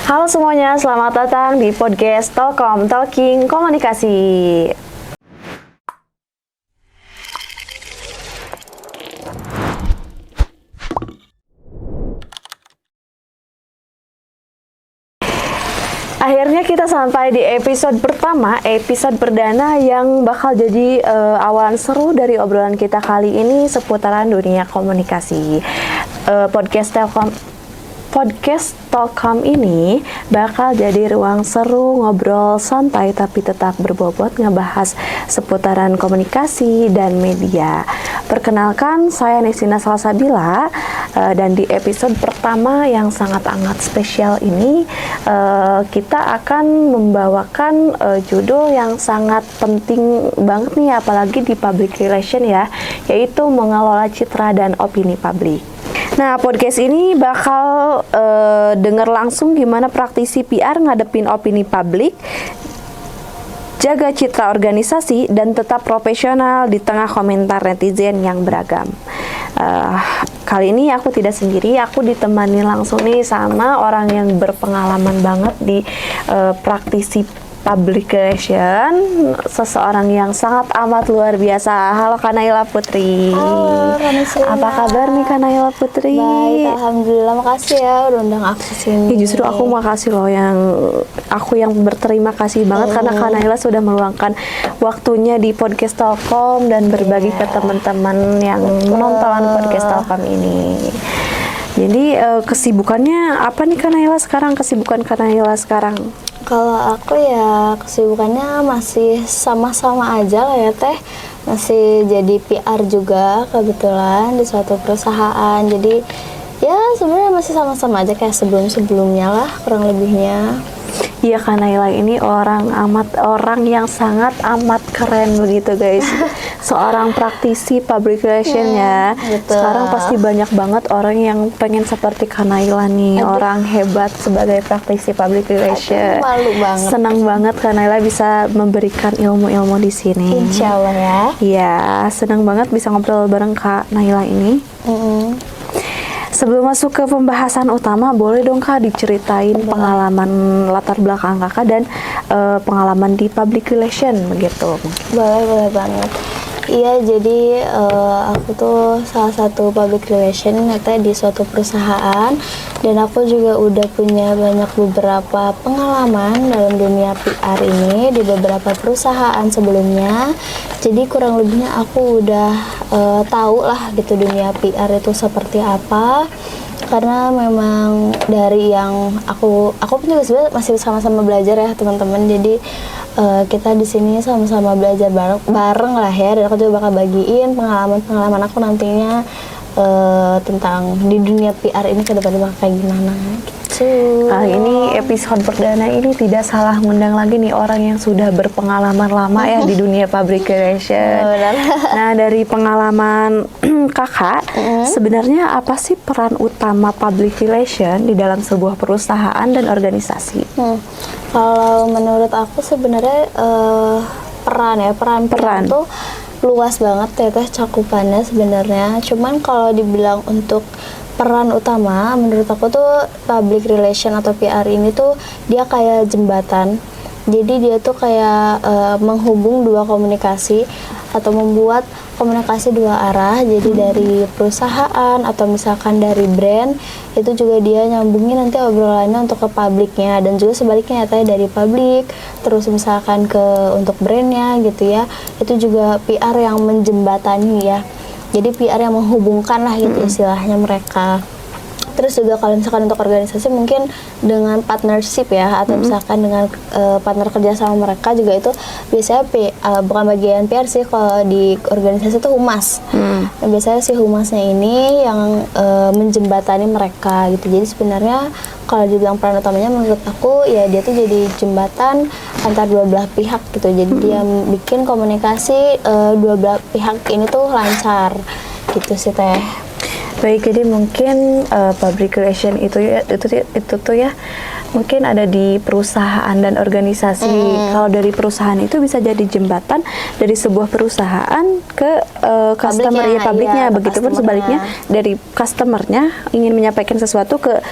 Halo semuanya, selamat datang di podcast Telkom Talking Komunikasi. Akhirnya kita sampai di episode pertama, episode perdana yang bakal jadi awalan seru dari obrolan kita kali ini seputaran dunia komunikasi. Podcast Talkom ini bakal jadi ruang seru, ngobrol santai tapi tetap berbobot ngebahas seputaran komunikasi dan media. Perkenalkan, saya Nesina Salsabila dan di episode pertama yang sangat spesial ini kita akan membawakan judul yang sangat penting banget nih, apalagi di public relation ya, yaitu mengelola citra dan opini publik. Nah, podcast ini bakal denger langsung gimana praktisi PR ngadepin opini publik, jaga citra organisasi, dan tetap profesional di tengah komentar netizen yang beragam. Kali ini aku tidak sendiri, aku ditemani langsung nih sama orang yang berpengalaman banget di praktisi public relation, seseorang yang sangat amat luar biasa. Halo Kanaila Putri. Halo Kanisina. Apa kabar nih Kanaila Putri? Baik, alhamdulillah. Makasih ya udah undang aku sini. Justru aku makasih loh, aku yang berterima kasih banget karena Kanaila sudah meluangkan waktunya di podcast Telkom dan berbagi ke teman-teman yang menonton podcast Telkom ini. Jadi kesibukannya apa nih Kanaila sekarang? Kalau aku ya kesibukannya masih sama-sama aja lah ya Teh. Masih jadi PR juga kebetulan di suatu perusahaan. Jadi ya sebenarnya masih sama-sama aja kayak sebelum-sebelumnya lah kurang lebihnya. Iya, Kanaila ini orang yang sangat amat keren begitu guys. Seorang praktisi public relation ya. Betul. Sekarang pasti banyak banget orang yang pengen seperti Kanaila nih. Orang hebat sebagai praktisi public relation. Malu banget. Senang banget Kanaila bisa memberikan ilmu-ilmu di sini. Insya Allah ya. Iya, senang banget bisa ngobrol bareng Kak Naila ini. Sebelum masuk ke pembahasan utama, boleh dong Kak diceritain pengalaman latar belakang Kakak dan pengalaman di public relation begitu. Boleh banget. Iya, jadi aku tuh salah satu public relation di suatu perusahaan, dan aku juga udah punya banyak beberapa pengalaman dalam dunia PR ini di beberapa perusahaan sebelumnya. Jadi kurang lebihnya aku udah tahu lah gitu dunia PR itu seperti apa. Karena memang dari yang aku pun juga sebenarnya masih sama-sama belajar ya teman-teman. Jadi kita di sini sama-sama belajar bareng lah ya, dan aku juga bakal bagiin pengalaman aku nantinya tentang di dunia PR ini ke depannya bakal kayak gimana gitu. Kali ini episode perdana ini tidak salah ngundang lagi nih orang yang sudah berpengalaman lama ya di dunia public relation. Nah, dari pengalaman Kakak, sebenarnya apa sih peran utama public relation di dalam sebuah perusahaan dan organisasi? Kalau menurut aku sebenarnya peran itu luas banget ya Teh cakupannya sebenarnya. Cuman kalau dibilang untuk peran utama, menurut aku tuh public relation atau PR ini tuh dia kayak jembatan. Jadi dia tuh kayak menghubung dua komunikasi atau membuat komunikasi dua arah. Jadi dari perusahaan atau misalkan dari brand, itu juga dia nyambungin nanti obrolannya untuk ke publiknya, dan juga sebaliknya ya dari publik terus misalkan ke untuk brandnya gitu ya. Itu juga PR yang menjembatani ya. Jadi PR yang menghubungkan lah gitu istilahnya mereka. Terus juga kalau misalkan untuk organisasi mungkin dengan partnership ya, atau misalkan dengan partner kerja sama mereka juga, itu biasanya bukan bagian PR sih kalau di organisasi itu humas. Nah, biasanya si humasnya ini yang menjembatani mereka gitu. Jadi sebenarnya kalau dibilang peran utamanya menurut aku ya dia tuh jadi jembatan antar dua belah pihak gitu. Jadi dia bikin komunikasi dua belah pihak ini tuh lancar gitu sih Teh. Baik, jadi mungkin public relation itu tuh ya mungkin ada di perusahaan dan organisasi. Kalau dari perusahaan itu bisa jadi jembatan dari sebuah perusahaan ke customer ya, publiknya. Begitupun sebaliknya dari customernya ingin menyampaikan sesuatu ke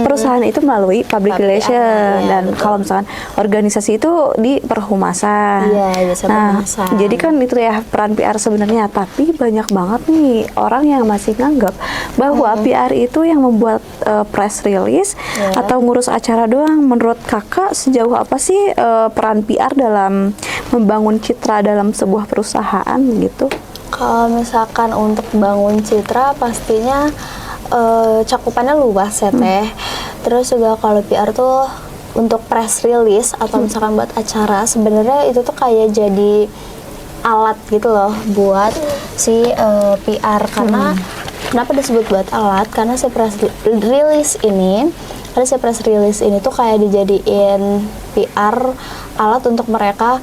perusahaan itu melalui public relation. Dan kalau misalkan organisasi itu di perhumasan. Iya, bisa perhumasan. Jadi kan itu ya peran PR sebenarnya, tapi banyak banget nih orang yang masih nganggap bahwa PR itu yang membuat press release atau ngurus acara doang. Menurut kakak sejauh apa sih peran PR dalam membangun citra dalam sebuah perusahaan gitu? Kalau misalkan untuk bangun citra pastinya cakupannya luas ya Teh. Terus juga kalau PR tuh untuk press release atau misalkan buat acara, sebenarnya itu tuh kayak jadi alat gitu loh buat si PR. Karena kenapa disebut buat alat? Karena si press release ini tuh kayak dijadiin PR alat untuk mereka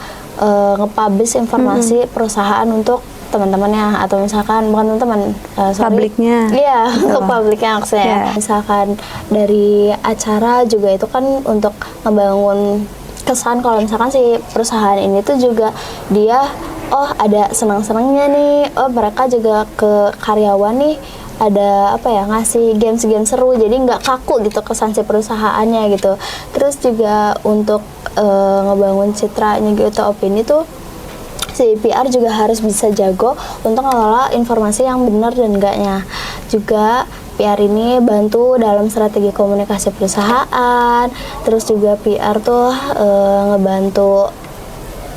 nge-publish informasi perusahaan untuk teman-temannya, atau misalkan bukan teman-teman, publiknya. Iya, untuk publiknya maksudnya. Misalkan dari acara juga itu kan untuk ngebangun kesan kalau misalkan si perusahaan ini tuh juga dia ada senang-senangnya nih, mereka juga ke karyawan nih ada ngasih games seru, jadi nggak kaku gitu kesan si perusahaannya gitu. Terus juga untuk ngebangun citranya gitu, opini tuh si PR juga harus bisa jago untuk ngelola informasi yang benar dan enggaknya. Juga PR ini bantu dalam strategi komunikasi perusahaan. Terus juga PR tuh ngebantu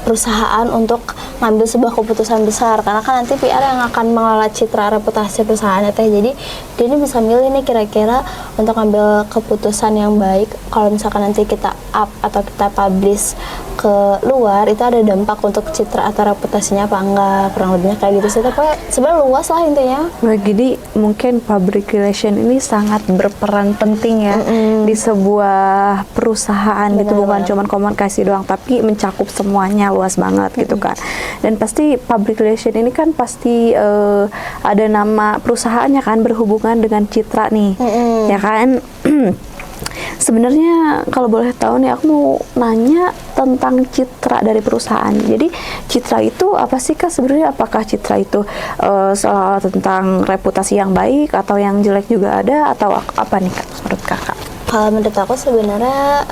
perusahaan untuk ngambil sebuah keputusan besar, karena kan nanti PR yang akan mengelola citra reputasi perusahaan ya Teh. Jadi dia ini bisa milih nih kira-kira untuk ngambil keputusan yang baik. Kalau misalkan nanti kita up atau kita publish ke luar, itu ada dampak untuk citra atau reputasinya apa enggak, kurang lebihnya kayak gitu sih. Tapi sebenarnya luas lah intinya. Nah, jadi mungkin public relation ini sangat berperan penting ya di sebuah perusahaan. Benar, gitu, bukan cuma komunikasi doang, tapi mencakup semuanya, luas banget gitu kan. Dan pasti public relation ini kan pasti ada nama perusahaannya kan, berhubungan dengan citra nih, ya kan. Sebenarnya kalau boleh tahu nih, aku mau nanya tentang citra dari perusahaan. Jadi citra itu apa sih Kak sebenarnya? Apakah citra itu seolah-olah tentang reputasi yang baik atau yang jelek juga ada, atau apa nih Kak menurut Kakak? Kalau menurut aku sebenarnya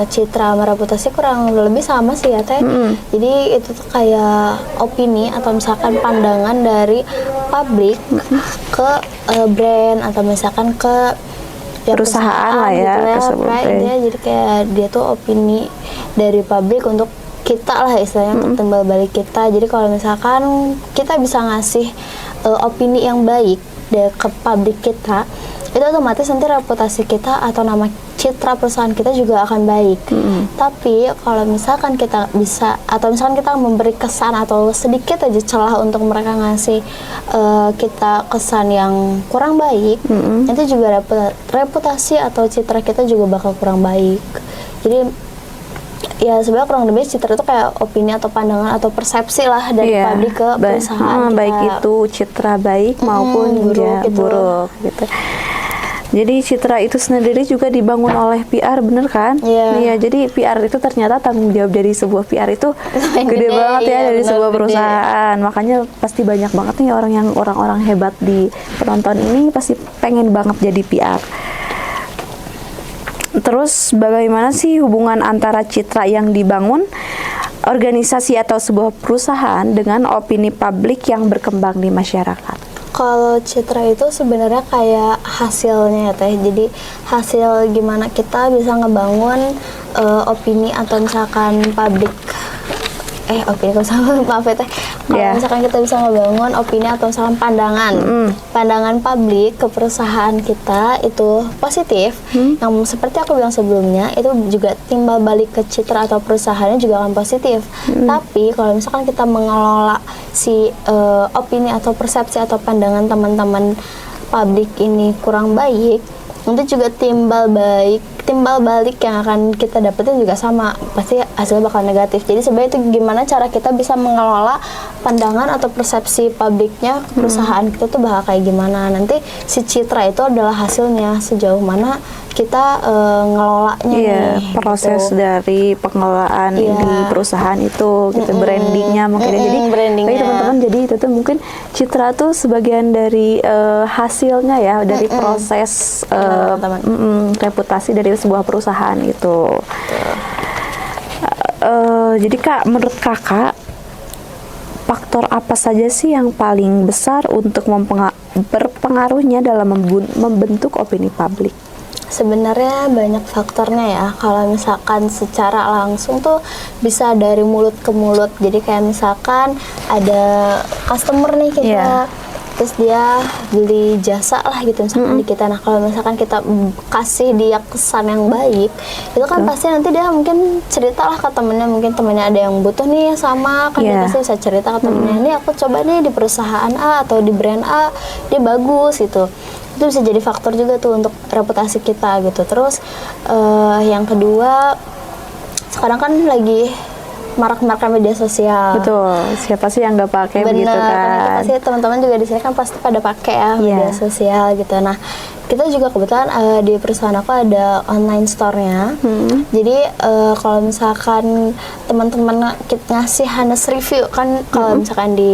citra sama reputasi kurang lebih sama sih ya Teh. Jadi itu tuh kayak opini atau misalkan pandangan dari publik ke brand, atau misalkan ke perusahaan lah ya, gitu ya. Jadi kayak dia tuh opini dari publik untuk kita lah istilahnya, untuk timbal balik kita. Jadi kalau misalkan kita bisa ngasih opini yang baik ke publik kita, itu otomatis nanti reputasi kita atau nama citra perusahaan kita juga akan baik. Tapi kalau misalkan kita bisa, atau misalkan kita memberi kesan atau sedikit aja celah untuk mereka ngasih kita kesan yang kurang baik, itu juga reputasi atau citra kita juga bakal kurang baik. Jadi ya sebenarnya kurang lebih citra itu kayak opini atau pandangan atau persepsi lah dari publik ke perusahaan kita. Baik itu citra baik maupun buruk gitu. Jadi citra itu sendiri juga dibangun oleh PR, bener kan? Iya, jadi PR itu ternyata tanggung jawab dari sebuah PR itu gede banget ya, dari sebuah perusahaan. Makanya pasti banyak banget nih orang-orang hebat di penonton ini pasti pengen banget jadi PR. Terus bagaimana sih hubungan antara citra yang dibangun organisasi atau sebuah perusahaan dengan opini publik yang berkembang di masyarakat? Kalau citra itu sebenarnya kayak hasilnya ya Teh. Jadi hasil gimana kita bisa ngebangun opini atau misalkan publik opini maaf ya Teh. Kalau misalkan kita bisa ngebangun opini atau misalkan pandangan publik ke perusahaan kita itu positif, yang seperti aku bilang sebelumnya, itu juga timbal balik ke citra atau perusahaannya juga akan positif. Tapi kalau misalkan kita mengelola si opini atau persepsi atau pandangan teman-teman publik ini kurang baik, nanti juga timbal timbal balik yang akan kita dapetin juga sama, pasti hasilnya bakal negatif. Jadi sebenarnya itu gimana cara kita bisa mengelola pandangan atau persepsi publiknya perusahaan kita tuh bakal kayak gimana. Nanti si citra itu adalah hasilnya sejauh mana kita ngelolanya nih, proses gitu. dari pengelolaan ini perusahaan itu gitu, brandingnya mungkin jadi brandingnya. bagi teman-teman, jadi itu tuh mungkin citra tuh sebagian dari hasilnya ya, dari proses reputasi dari sebuah perusahaan itu. Jadi Kak, menurut Kakak faktor apa saja sih yang paling besar untuk berpengaruhnya dalam membentuk opini publik? Sebenarnya banyak faktornya ya. Kalau misalkan secara langsung tuh bisa dari mulut ke mulut. Jadi kayak misalkan ada customer nih kita, terus dia beli jasa lah gitu misalkan di kita. Nah kalau misalkan kita kasih dia kesan yang baik, itu kan pasti nanti dia mungkin cerita lah ke temennya, mungkin temennya ada yang butuh nih sama, kan dia pasti bisa cerita ke temennya, ini aku coba nih di perusahaan A atau di brand A, dia bagus gitu. Itu bisa jadi faktor juga tuh untuk reputasi kita gitu. Terus yang kedua, sekarang kan lagi marak-maraknya media sosial. Betul, siapa sih yang nggak pakai begitu kan? Pasti teman-teman juga di sini kan pasti pada pakai ya media sosial gitu. Nah, kita juga kebetulan di perusahaan aku ada online store-nya. Jadi kalau misalkan teman-teman ngasih honest review kan, kalau misalkan di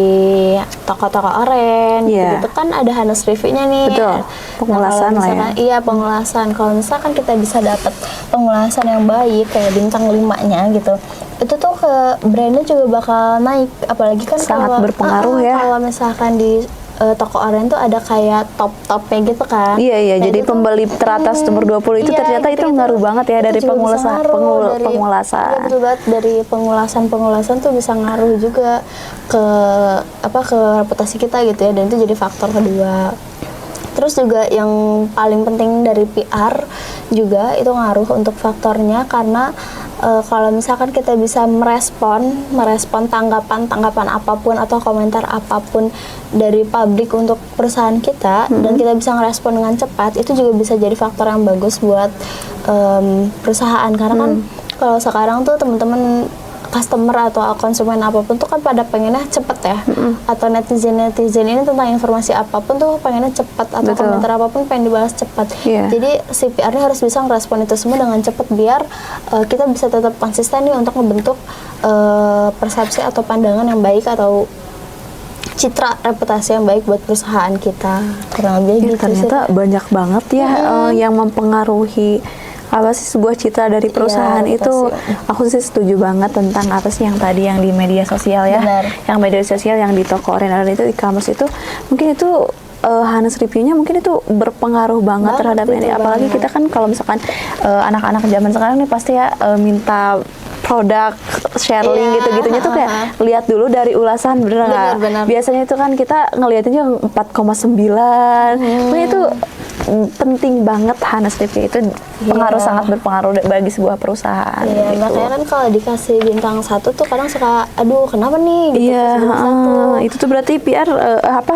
toko-toko oren gitu kan ada honest review-nya nih. Betul, pengulasan lah ya. Iya, pengulasan. Kalau misalkan kita bisa dapat pengulasan yang baik kayak bintang 5-nya gitu, itu tuh ke brandnya juga bakal naik. Apalagi kan sangat berpengaruh ya. Kalau misalkan di toko oren tuh ada kayak top-topnya gitu kan. Iya, jadi pembeli teratas nomor 20 itu ternyata itu ngaruh banget ya dari pengulasan. Iya, betul banget, dari pengulasan tuh bisa ngaruh juga ke ke reputasi kita gitu ya, dan itu jadi faktor kedua. Terus juga yang paling penting dari PR juga itu ngaruh untuk faktornya, karena kalau misalkan kita bisa merespon tanggapan apapun atau komentar apapun dari publik untuk perusahaan kita, dan kita bisa ngerespon dengan cepat, itu juga bisa jadi faktor yang bagus buat perusahaan. Karena kan kalau sekarang tuh teman-teman customer atau konsumen apapun tuh kan pada pengennya cepet ya, atau netizen ini tentang informasi apapun tuh pengennya cepet, atau komentar apapun pengen dibalas cepet. Jadi si PR-nya harus bisa ngerespon itu semua dengan cepet, biar kita bisa tetap konsisten nih untuk membentuk persepsi atau pandangan yang baik atau citra reputasi yang baik buat perusahaan kita. Kurang lebih gitu ternyata sih. Banyak banget ya yang mempengaruhi apa sih sebuah citra dari perusahaan itu. Aku sih setuju banget tentang apa sih yang tadi yang di media sosial ya. Yang media sosial yang di toko oren itu, e-commerce itu mungkin itu honest review-nya mungkin itu berpengaruh banget terhadap ini. Apalagi kita kan kalau misalkan anak-anak zaman sekarang nih pasti ya minta produk sharing gitu-gitunya tuh kayak lihat dulu dari ulasan, bener nggak? Biasanya itu kan kita ngeliatinnya 4,9. Itu penting banget honest review itu, sangat berpengaruh bagi sebuah perusahaan. Gitu. Makanya kan kalau dikasih bintang 1 tuh kadang suka, aduh kenapa nih? Gitu, itu tuh berarti PR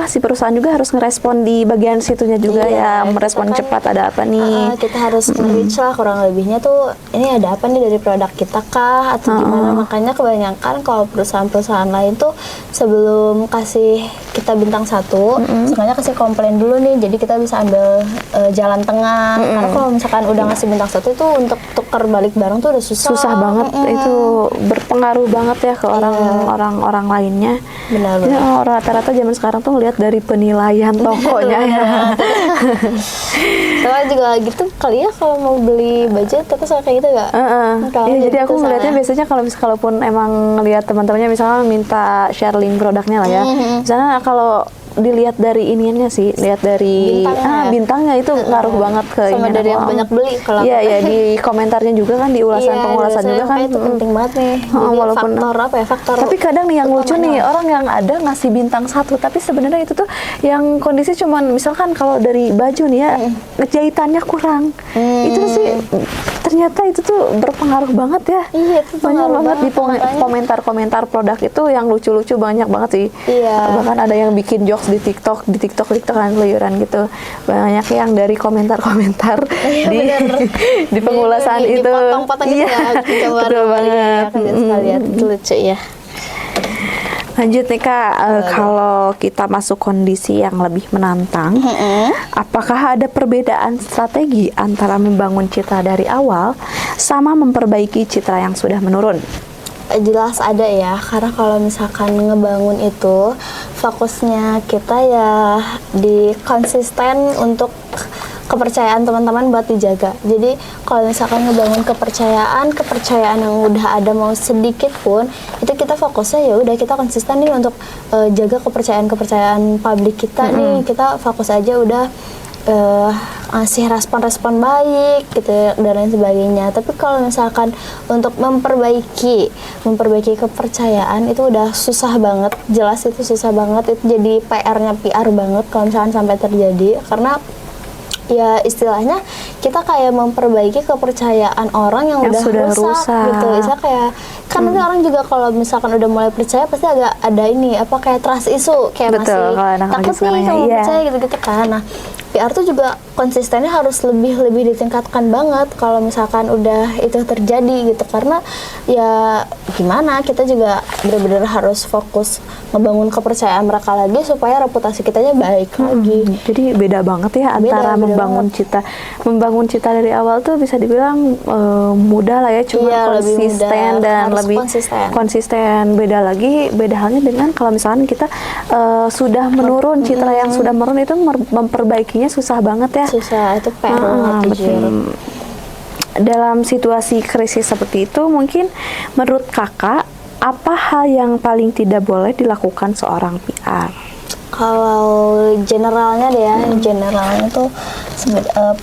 si perusahaan juga harus ngerespon di bagian situnya juga ya, merespon kan, cepat ada apa nih. Kita harus nge-reach lah kurang lebihnya tuh, ini ada apa nih dari produk kita kah atau gimana. Makanya kebanyakan kalau perusahaan-perusahaan lain tuh sebelum kasih kita bintang 1, sebenarnya kasih komplain dulu nih, jadi kita bisa ambil jalan tengah. Karena kalau misalkan udah ngasih bintang 1 itu untuk tukar balik barang tuh udah susah banget. Itu berpengaruh banget ya ke orang lainnya. Benar. Rata-rata zaman sekarang tuh ngelihat dari penilaian tokonya ya. Kalau juga gitu kali ya, kalau mau beli baju tapi soal kayak gitu nggak? Jadi aku ngelihatnya biasanya kalaupun emang ngelihat teman-temannya misalnya minta share link produknya lah ya. Misalnya kalau dilihat dari iniannya sih, lihat dari bintangnya itu ngaruh banget ke sama ini. Dari yang banyak beli kalau di komentarnya juga kan, di pengulasan juga kan itu penting banget nih. Walaupun faktor tapi kadang nih yang lucu nih, orang yang ada ngasih bintang 1 tapi sebenarnya itu tuh yang kondisi cuman misalkan kalau dari baju nih ya, jahitannya kurang. Itu sih ternyata itu tuh berpengaruh banget ya. Iya, itu Banyak pengaruh banget di makanya. komentar-komentar produk itu yang lucu-lucu banyak banget sih. Iya. Bahkan ada yang bikin jokes di TikTok kan keluyuran gitu. Banyak yang dari komentar-komentar Iya, di bener. di pengulasan itu. Dipotong-potong gitu Iya, ya, gambar betul banget. kan sekali lihat itu lucu ya. Lanjut nih Kak, kalau kita masuk kondisi yang lebih menantang, apakah ada perbedaan strategi antara membangun citra dari awal sama memperbaiki citra yang sudah menurun? Jelas ada ya, karena kalau misalkan ngebangun itu fokusnya kita ya di konsisten untuk kepercayaan teman-teman buat dijaga. Jadi kalau misalkan ngebangun kepercayaan yang udah ada mau sedikit pun, itu kita fokusnya ya udah kita konsisten nih untuk jaga kepercayaan publik kita nih. Kita fokus aja udah ngasih respon-respon baik gitu ya, dan lain sebagainya. Tapi kalau misalkan untuk memperbaiki kepercayaan itu udah susah banget. Jelas itu susah banget, itu jadi PR-nya PR banget kalau misalkan sampai terjadi, karena ya istilahnya kita kayak memperbaiki kepercayaan orang yang udah sudah rusak. gitu. Bisa kayak kan nanti orang juga kalau misalkan udah mulai percaya pasti agak ada ini apa kayak trust issue, kayak Betul, masih kalau anak lagi takut nih sekarang ya, kalau iya. percaya gitu-gitu kan. Nah, PR tuh juga konsistennya harus lebih ditingkatkan banget kalau misalkan udah itu terjadi gitu, karena ya gimana, kita juga benar-benar harus fokus ngebangun kepercayaan mereka lagi supaya reputasi kitanya baik lagi. Jadi beda banget ya antara beda membangun cita dari awal tuh bisa dibilang mudah lah ya, cuma Iya, lebih konsisten mudah, dan harus lebih konsisten. Beda halnya dengan kalau misalkan kita sudah menurun, citra yang sudah menurun itu memperbaikinya susah banget ya. Susah, itu PR banget jujur. betul. Dalam situasi krisis seperti itu, mungkin menurut kakak apa hal yang paling tidak boleh dilakukan seorang PR? Kalau generalnya deh ya, generalnya tuh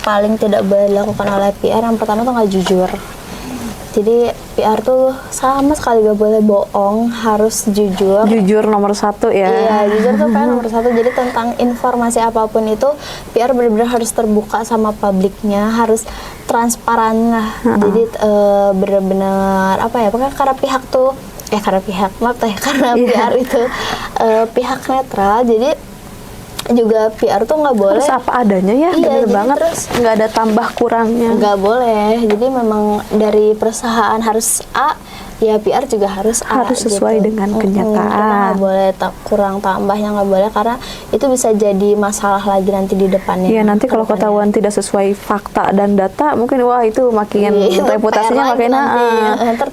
paling tidak boleh dilakukan oleh PR, yang pertama tuh nggak jujur. Jadi PR tuh sama sekali gak boleh bohong, harus jujur. Jujur nomor satu ya. Iya, jujur tuh PR nomor satu. Jadi tentang informasi apapun itu PR benar-benar harus terbuka sama publiknya, harus transparan lah. Jadi benar-benar apa ya? Pokoknya karena PR itu pihak netral. Jadi juga PR tuh nggak boleh Harus apa adanya ya, Iya, bener jadi banget, terus nggak ada tambah kurangnya. nggak boleh. Jadi memang dari perusahaan harus A, ya PR juga harus A, Harus sesuai gitu. dengan Kita kenyataan. nggak boleh kurang tambahnya, nggak boleh, karena itu bisa jadi masalah lagi nanti di depannya. Iya, nanti kalau Kedepannya. ketahuan tidak sesuai fakta dan data, mungkin wah itu makin Iya, reputasinya PR lagi nanti.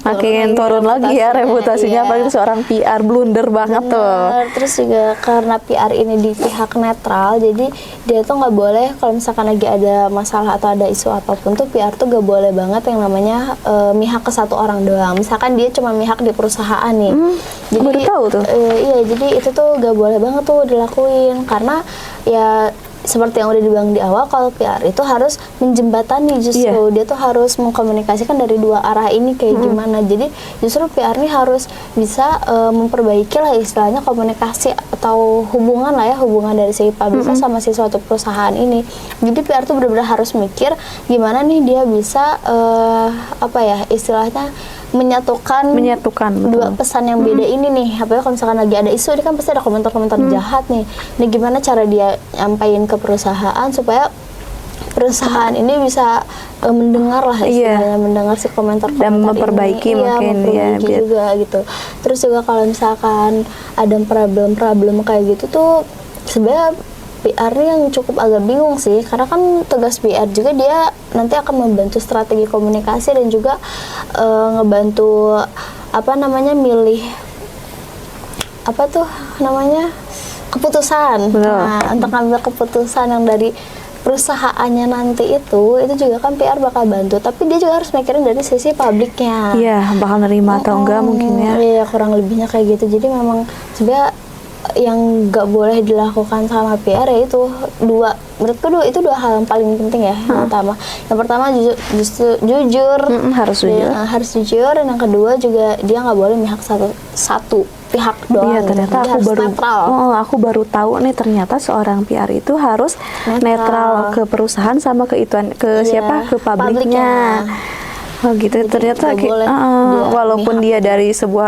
makin turun lagi ya reputasinya, iya. apalagi seorang PR blunder banget tuh. Bener. Terus juga karena PR ini di pihak netral, jadi dia tuh nggak boleh kalau misalkan lagi ada masalah atau ada isu apapun tuh PR tuh nggak boleh banget yang namanya mihak ke satu orang doang. Misalkan dia cuma mihak di perusahaan nih, jadi baru tahu tuh. iya, jadi itu tuh nggak boleh banget tuh dilakuin, karena ya seperti yang udah dibilang di awal, kalau PR itu harus menjembatani, justru dia tuh harus mengkomunikasikan dari dua arah ini kayak gimana. Jadi justru PR ini harus bisa memperbaiki lah istilahnya komunikasi atau hubungan lah ya, hubungan dari si publiknya sama si suatu perusahaan ini. Jadi PR tuh benar-benar harus mikir gimana nih dia bisa apa ya istilahnya menyatukan betul. dua pesan yang beda ini nih. Apalagi kalau misalkan lagi ada isu, ini kan pasti ada komentar-komentar jahat nih. Ini gimana cara dia nyampain ke perusahaan supaya perusahaan ini bisa mendengar lah istilahnya, mendengar si komentar-komentar dan memperbaiki ini. mungkin memperbaiki ya, juga gitu. Terus juga kalau misalkan ada problem-problem kayak gitu tuh sebenarnya PR ini yang cukup agak bingung sih, karena kan tugas PR juga dia nanti akan membantu strategi komunikasi dan juga ngebantu apa namanya milih apa tuh namanya keputusan. Betul. Nah, untuk ngambil keputusan yang dari perusahaannya nanti itu juga kan PR bakal bantu, tapi dia juga harus mikirin dari sisi publiknya. Iya, bakal nerima atau enggak mungkin ya. Iya, kurang lebihnya kayak gitu. Jadi memang sebenarnya yang nggak boleh dilakukan sama PR ya itu menurutku itu dua hal yang paling penting ya. Yang pertama jujur, Harus jujur. harus jujur, dan yang kedua juga dia nggak boleh mihak satu pihak doang. Iya, ternyata Jadi aku harus baru netral. aku baru tahu nih ternyata seorang PR itu harus netral ke perusahaan sama ke ituan ke Iya, siapa ke publiknya. Oh gitu, ternyata nggak boleh walaupun dia dia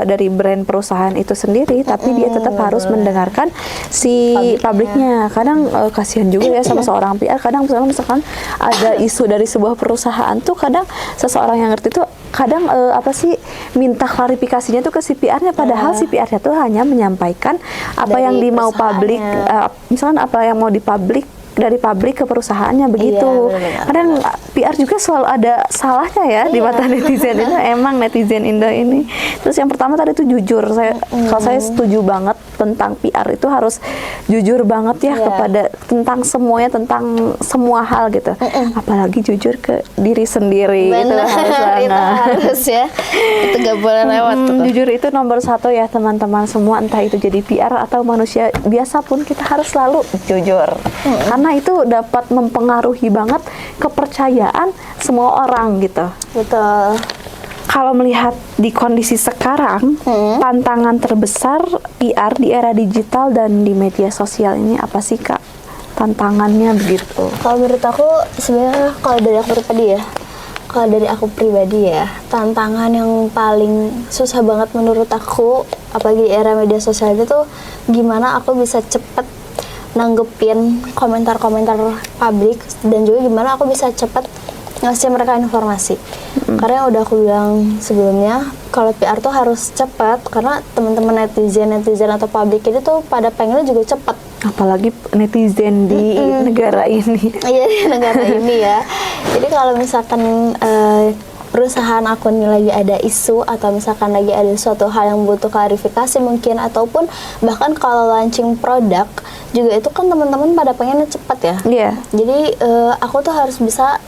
dari brand perusahaan itu sendiri, tapi dia tetap nggak harus boleh. mendengarkan si publiknya. Kadang kasihan juga ya sama seorang PR. Kadang misalkan ada isu dari sebuah perusahaan tuh, kadang seseorang yang ngerti tuh kadang apa sih minta klarifikasinya tuh ke si PR-nya, padahal si PR-nya tuh hanya menyampaikan apa Dari yang dimau publik, perusahaannya. misalkan apa yang mau dipublik dari pabrik ke perusahaannya begitu. benar-benar. Kadang PR juga selalu ada salahnya ya di mata netizen itu. Emang netizen Indo ini. Terus yang pertama tadi itu jujur. Kalau saya setuju banget tentang PR itu harus jujur banget ya kepada tentang semuanya, tentang semua hal gitu. Apalagi jujur ke diri sendiri. Itu Benar, harus itu banget. harus ya. Itu gak boleh lewat tuh. Jujur itu nomor satu ya teman-teman semua, entah itu jadi PR atau manusia biasa pun kita harus selalu jujur. Karena itu dapat mempengaruhi banget kepercayaan semua orang gitu. Betul. Kalau melihat di kondisi sekarang, tantangan terbesar PR di era digital dan di media sosial ini apa sih Kak? Tantangannya begitu. Kalau menurut aku sebenarnya kalau dari aku pribadi ya, tantangan yang paling susah banget menurut aku, apalagi di era media sosial itu tuh, gimana aku bisa cepet nanggepin komentar-komentar publik, dan juga gimana aku bisa cepet ngasih mereka informasi. Karena yang udah aku bilang sebelumnya, kalau PR tuh harus cepat, karena teman-teman netizen atau publik itu tuh pada pengennya juga cepat. Apalagi netizen di negara ini. Iya, di negara ini ya. Jadi kalau misalkan perusahaan aku ini lagi ada isu, atau misalkan lagi ada suatu hal yang butuh klarifikasi mungkin, ataupun bahkan kalau launching produk juga, itu kan teman-teman pada pengennya cepat ya. Iya. Jadi aku tuh harus bisa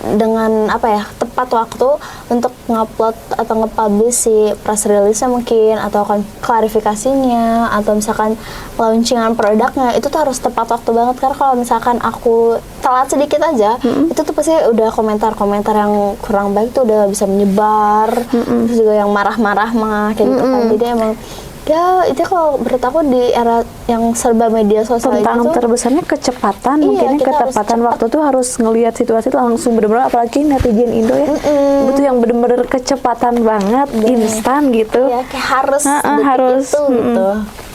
dengan tepat waktu untuk ngupload atau nge-publish si press release-nya mungkin, atau klarifikasinya, atau misalkan launchingan produknya, itu tuh harus tepat waktu banget. Karena kalau misalkan aku telat sedikit aja, itu tuh pasti udah komentar-komentar yang kurang baik tuh udah bisa menyebar. Terus juga yang marah-marah kayak gitu kan. Jadi emang ya itu kalau menurut aku di era yang serba media sosial Tentang itu terbesarnya kecepatan, Iya, mungkin kita harus ketepatan cepat. waktu tuh harus ngelihat situasi itu langsung bener-bener, apalagi netizen Indo ya, butuh yang bener-bener kecepatan banget, instan gitu. ya kayak harus detik harus itu gitu.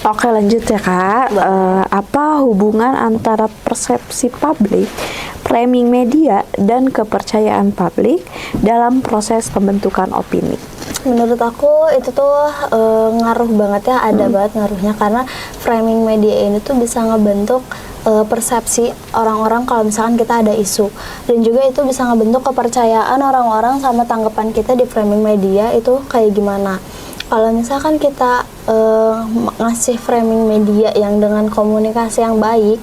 Oke, lanjut ya Kak. Apa hubungan antara persepsi publik, framing media, dan kepercayaan publik dalam proses pembentukan opini? Menurut aku itu tuh ngaruh banget ya, ada banget ngaruhnya, karena framing media ini tuh bisa ngebentuk persepsi orang-orang kalau misalkan kita ada isu, dan juga itu bisa ngebentuk kepercayaan orang-orang sama tanggapan kita di framing media itu kayak gimana. Kalau misalkan kita ngasih framing media yang dengan komunikasi yang baik,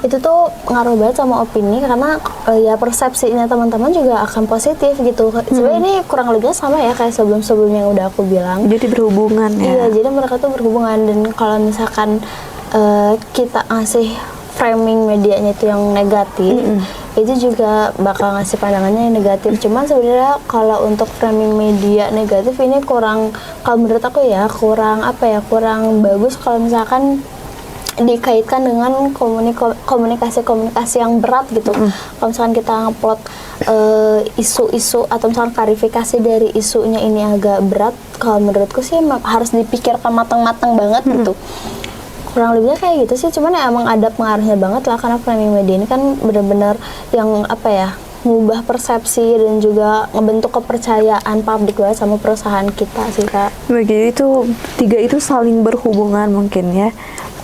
itu tuh ngaruh banget sama opini, karena ya persepsinya teman-teman juga akan positif gitu. Sebenarnya ini kurang lebihnya sama ya kayak sebelum-sebelumnya yang udah aku bilang. Jadi berhubungan ya. Iya, jadi mereka tuh berhubungan, dan kalau misalkan kita ngasih framing medianya itu yang negatif, itu juga bakal ngasih pandangannya yang negatif. Cuman sebenarnya kalau untuk framing media negatif ini kurang, kalau menurut aku ya kurang bagus kalau misalkan dikaitkan dengan komunikasi yang berat gitu. Kalau misalkan kita ngupload isu-isu atau misalkan klarifikasi dari isunya ini agak berat, kalau menurutku sih harus dipikirkan matang-matang banget gitu. Kurang lebihnya kayak gitu sih, cuman ya emang ada pengaruhnya banget lah, karena framing media ini kan benar-benar yang ngubah persepsi dan juga ngebentuk kepercayaan publik banget sama perusahaan kita sih Kak. Begitu, itu tiga itu saling berhubungan mungkin ya.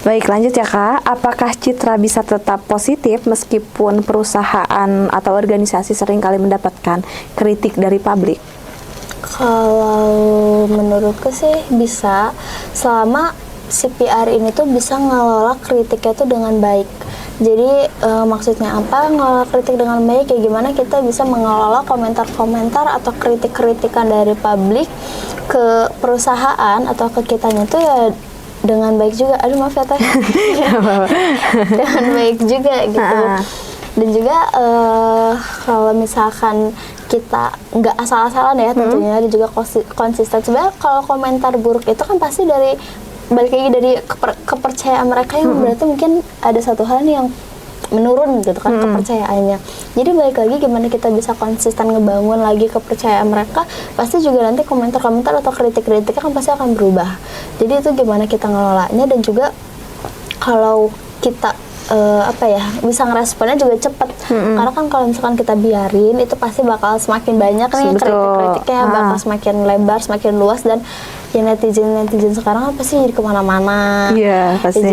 Baik, lanjut ya Kak. Apakah citra bisa tetap positif meskipun perusahaan atau organisasi seringkali mendapatkan kritik dari publik? Kalau menurutku sih bisa, selama si PR ini tuh bisa ngelola kritiknya tuh dengan baik. Jadi maksudnya apa ngelola kritik dengan baik? Ya gimana kita bisa mengelola komentar-komentar atau kritik-kritikan dari publik ke perusahaan atau ke kitanya tuh ya dengan baik juga. Aduh maaf ya Teh. Dengan baik juga gitu. Dan juga kalau misalkan kita nggak asal-asalan ya tentunya, dan juga konsisten. Sebenarnya kalau komentar buruk itu kan pasti dari balik lagi dari kepercayaan mereka yang berarti mungkin ada satu hal nih yang menurun gitu kan kepercayaannya. Jadi balik lagi gimana kita bisa konsisten ngebangun lagi kepercayaan mereka, pasti juga nanti komentar-komentar atau kritik-kritiknya kan pasti akan berubah. Jadi itu gimana kita ngelolanya, dan juga kalau kita bisa ngeresponnya juga cepet. Karena kan kalau misalkan kita biarin, itu pasti bakal semakin banyak nih kritik-kritiknya, bakal semakin lebar, semakin luas, dan ya netizen sekarang kan pasti jadi kemana-mana. Iya, pasti.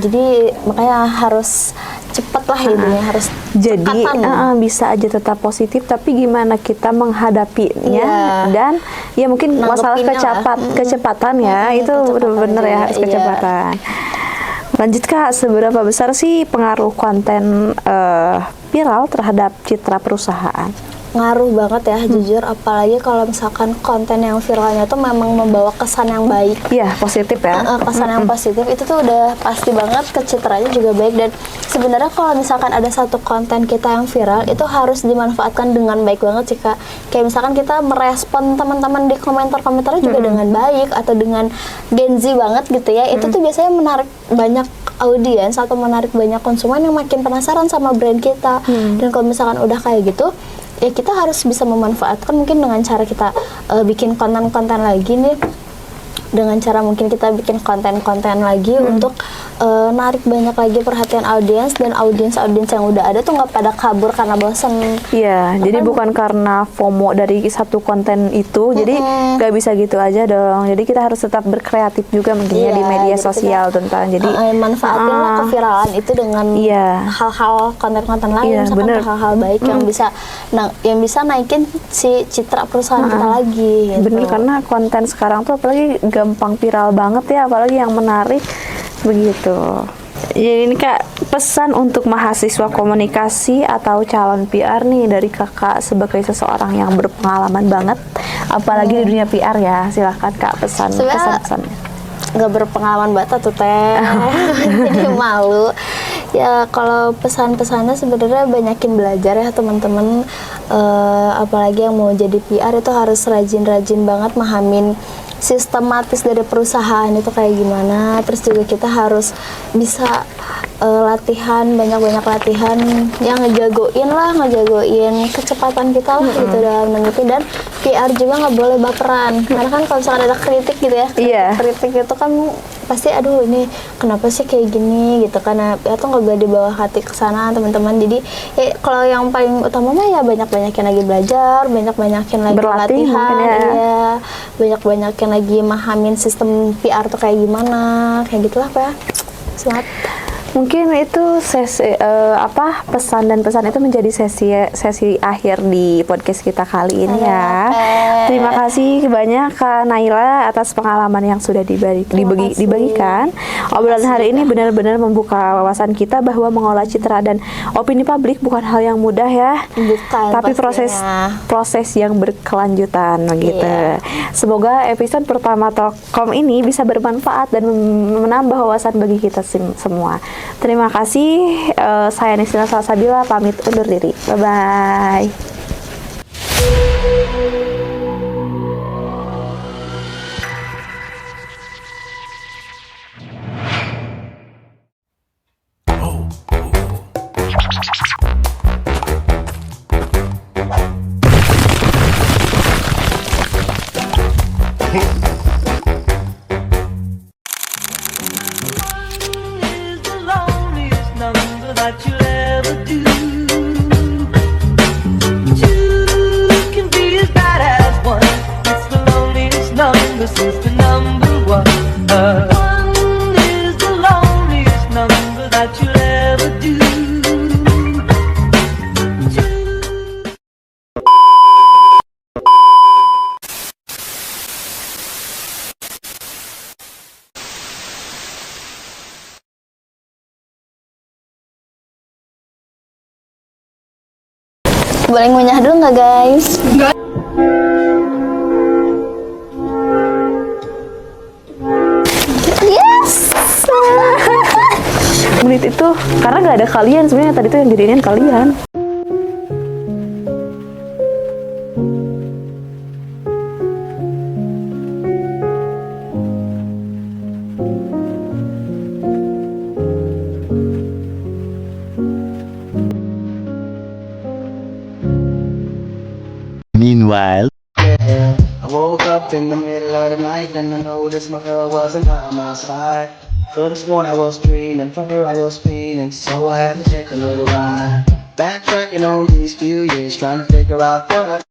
Jadi makanya harus cepet lah ininya, harus jadi cekatan. bisa aja tetap positif, tapi gimana kita menghadapinya dan ya mungkin masalah kecepatan ya, itu benar-benar ya harus kecepatan. Lanjut Kak, seberapa besar sih pengaruh konten viral terhadap citra perusahaan? Ngaruh banget ya, jujur, apalagi kalau misalkan konten yang viralnya tuh memang membawa kesan yang baik. Iya, positif ya. Kesan yang positif itu tuh udah pasti banget, ke citranya juga baik. Dan sebenarnya kalau misalkan ada satu konten kita yang viral, itu harus dimanfaatkan dengan baik banget jika kayak misalkan kita merespon teman-teman di komentar-komentarnya juga dengan baik atau dengan Gen Z banget gitu ya. Itu tuh biasanya menarik banyak audiens atau menarik banyak konsumen yang makin penasaran sama brand kita. Dan kalau misalkan udah kayak gitu, ya kita harus bisa memanfaatkan mungkin dengan cara kita bikin konten-konten lagi nih, dengan cara mungkin kita bikin konten-konten lagi untuk narik banyak lagi perhatian audiens, dan audiens yang udah ada tuh nggak pada kabur karena bosan. Iya, jadi bukan karena FOMO dari satu konten itu, jadi nggak bisa gitu aja dong. Jadi kita harus tetap berkreatif juga mungkin di media sosial tentang. Jadi manfaatin lah keviralan itu dengan hal-hal konten-konten lain, misalkan hal-hal baik yang bisa naikin si citra perusahaan kita lagi. Gitu. Bener, karena konten sekarang tuh apalagi gampang viral banget ya, apalagi yang menarik begitu. Jadi ini Kak, pesan untuk mahasiswa komunikasi atau calon PR nih dari Kakak sebagai seseorang yang berpengalaman banget, apalagi di dunia PR ya. Silahkan Kak, pesan-pesannya. Gak berpengalaman banget tuh teh, jadi malu. Ya kalau pesan-pesannya sebenarnya banyakin belajar ya teman-teman, apalagi yang mau jadi PR itu harus rajin-rajin banget mahamin sistematis dari perusahaan itu kayak gimana. Terus juga kita harus bisa latihan, banyak-banyak latihan yang ngejagoin kecepatan kita lah gitu dalam memimpin. Dan PR juga nggak boleh baperan, karena kan kalau misalkan ada kritik gitu ya, kritik itu kan pasti aduh ini kenapa sih kayak gini gitu kan. Nah, ya tuh nggak boleh dibawa hati ke sana teman-teman. Jadi ya kalau yang paling utama mah ya banyak-banyakin lagi belajar, banyak-banyakin lagi berlatih, latihan, banyak-banyakin lagi mahamin sistem PR tuh kayak gimana, kayak gitulah Pak ya. Semangat. Mungkin itu pesan dan pesan itu menjadi sesi akhir di podcast kita kali ini ya. Terima kasih banyak Kak Naila atas pengalaman yang sudah dibagikan. Obrolan hari ini benar-benar membuka wawasan kita bahwa mengolah citra dan opini publik bukan hal yang mudah ya. Bukan, tapi proses yang berkelanjutan gitu. Semoga episode pertama Talkom ini bisa bermanfaat dan menambah wawasan bagi kita semua. Terima kasih, saya Nisina Salsabila pamit undur diri. Bye-bye. That you'll ever do. Two can be as bad as one. It's the loneliest number since the number one. One is the loneliest number that you'll ever do. Boleh ngunyah dulu nggak guys? Yes. Menit itu karena nggak ada kalian, sebenarnya tadi tuh yang jadiin kalian. Meanwhile. I woke up in the middle of the night and I noticed my girl wasn't by my side. So this morning I was dreaming, for her I was feeling, so I had to take a little ride. Backtracking on these few years, trying to figure out what I